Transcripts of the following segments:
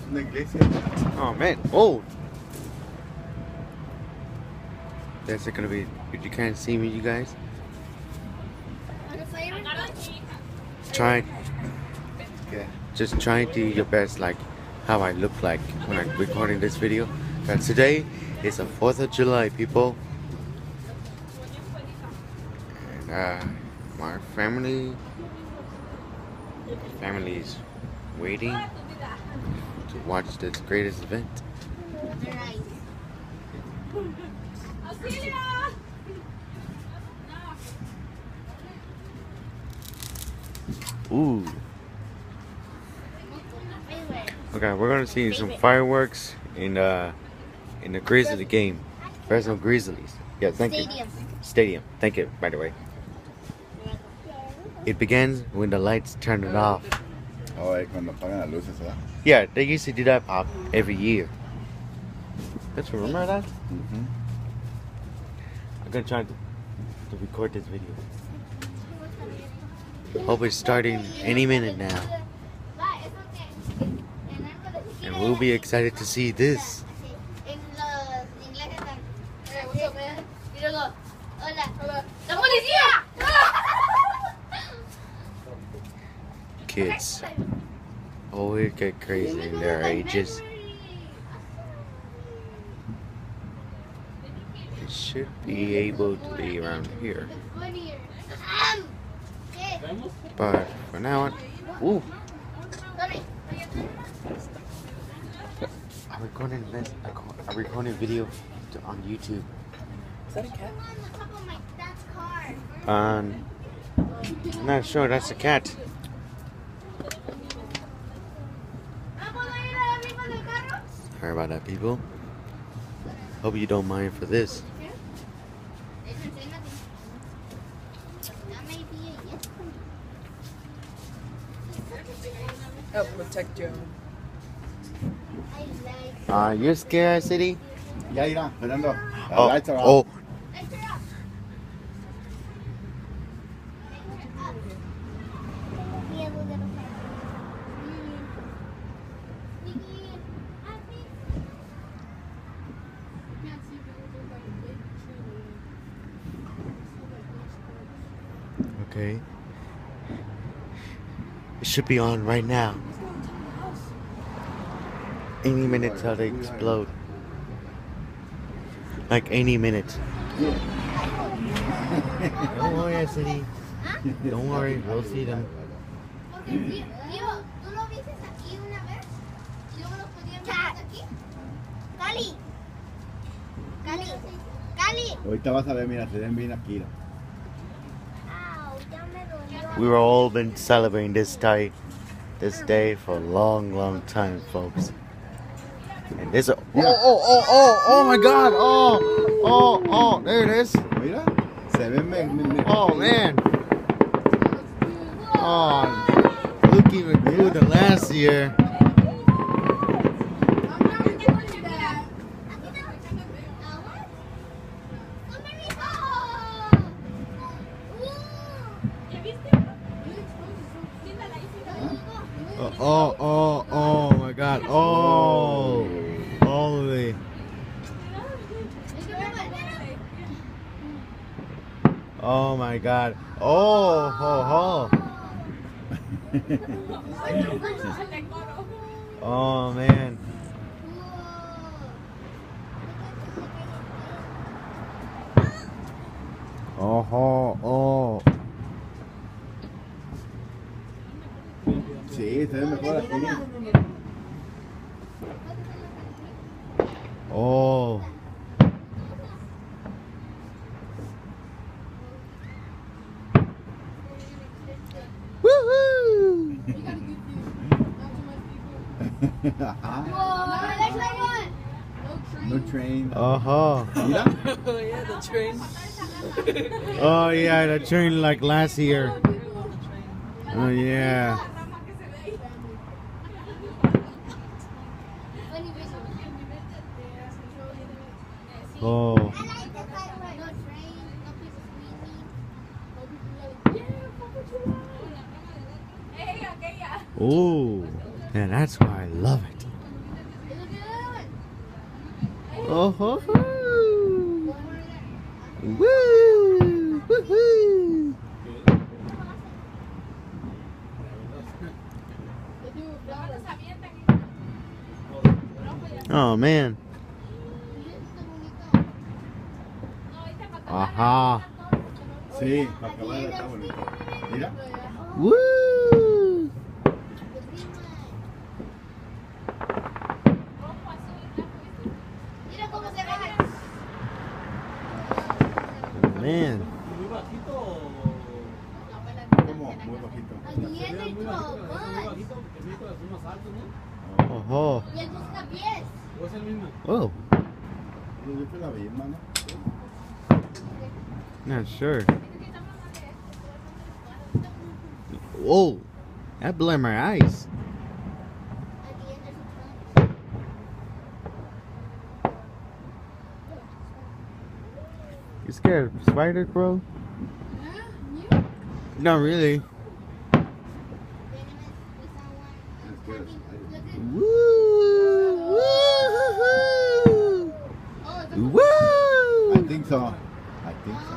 una iglesia. Oh man. Oh. That's gonna be. If you can't see me, you guys. Try. ¿Qué? Just try to do your best, like how I look like when I'm recording this video. Because today is the 4th of July, people. And my family is waiting to watch this greatest event. Ooh. Okay, we're gonna see some fireworks in the Grizzly game. Fresno Grizzlies. Yeah, thank you. Stadium. Thank you, by the way. It begins when the lights turn it off. Oh, cuando apagan las luces, ¿verdad? Yeah, they used to do that pop every year. That's remember that? Mm-hmm. I'm gonna try to record this video. Hope it's starting any minute now. And we'll be excited to see this. Kids always get crazy in their ages. It should be able to be around here. But for now on, ooh. I'm recording a video on YouTube. Is that a cat? I'm not sure that's a cat. Sorry about that, people. Hope you don't mind for this. Help protect you. You're scared, City? Ya irá, Fernando. Oh, Lights are oh. off. Okay. It should be on right now. Any minute till they explode. Like any minute. Don't worry, City. Don't worry, we'll see them. Ahorita vas a ver, mira, se ven bien aquí. We've all been celebrating this day for a long time, folks. And this, oh my God, oh, there it is. Mira, se ven. Oh man, oh, look even good than last year. Oh my God, all the way. Oh my God, oh. Oh man. Oh. Sí, se ve mejor aquí. Oh. Woohoo! No train. Mira. Oh yeah, the train. Oh yeah, the train like last year. Oh yeah. Oh. Oh. Yeah, that's why I love it. Oh ho ho! Woo! Woohoo! Oh man. Ajá. Sí, para acabar está bonito. Mira. Woo! Mira cómo se ve. Man. ¿Cómo? Muy bajito. Aquí es el club. Oh. Y el buscapiés. Oh. Yo te la vi, hermano. Not sure. Whoa. That blurred my eyes. Aquí es el club. You scared of spiders, bro? Not really. Woo! Woo! Woo! I think so. I think so.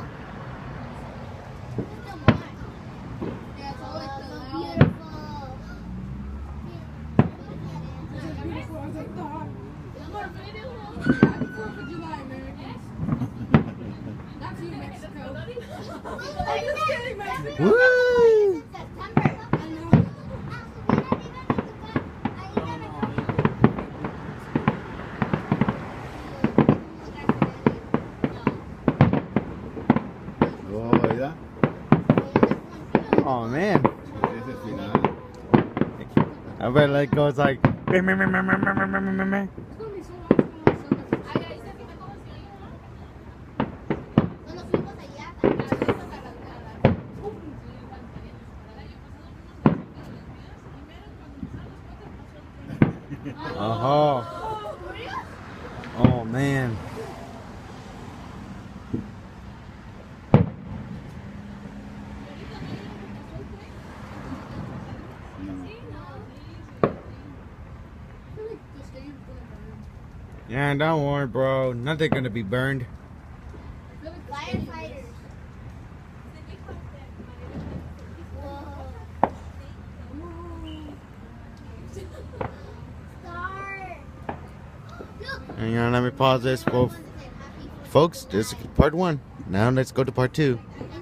Woo! Oh, ¿verdad? Oh man. Ese es el final. I bet like goes like. Cuando fuimos allá, Oh. Oh man. Yeah, don't worry, bro. Nothing gonna be burned. firefighters. Whoa. Star. Look. Hang on, let me pause this. Well, folks, this is part 1. Now let's go to part 2. And